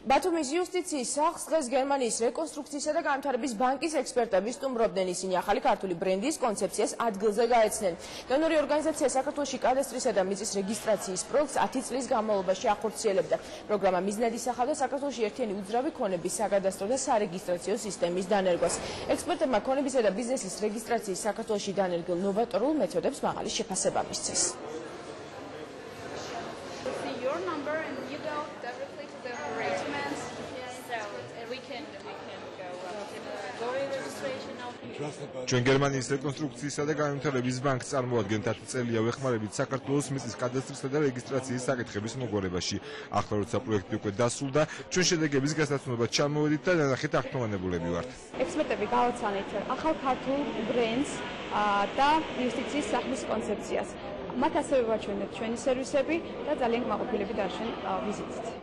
ბათუმის იუსტიციის სახლს დღეს გერმანიის რეკონსტრუქციისა და განვითარების ბანკის ექსპერტები სტუმრობდნენ. ისინი ახალი ქართული ბრენდის კონცეფციას ადგილზე გაეცნენ. დონორი ორგანიზაცია საქართველოში კადასტრისა და მიწის რეგისტრაციის პროექტს 10 წლის განმავლობაში ახორციელებდა. პროგრამა მიზნად ისახავდა საქართველოში ერთიანი უძრავი ქონების საკადასტრო და სარეგისტრაციო სისტემის დანერგვას. ექსპერტებმა ქონებისა და ბიზნესის რეგისტრაციის საქართველოში დანერგილ ნოვატორულ მეთოდებს მაღალი შეფასება მისცეს. Your number and you go directly to the arrangements. So we can go up to the GORI registration. ჩვენ გერმანიის რეკონსტრუქციისა და განვითარების ბანკს წარმოადგენთ 10 წელია ვეხმარებით საქართველოს მიწის კადასტრისა და რეგისტრაციის საკითხების მოგვარებაში. ახლა როცა პროექტი უკვე დასრულდა, ჩვენ შედეგების გასაცნობად ჩამოვედით და ნანახით აღქმოვანებულები ვართ. ექსპერტები გავაცანით ახალ ქართულ ბრენდს და იუსტიციის სახლის კონცეფციას. მათ ასევე ვაჩვენებთ ჩვენი სერვისები და ძალიან კმაყოფილებით არჩენ ვიზიტით.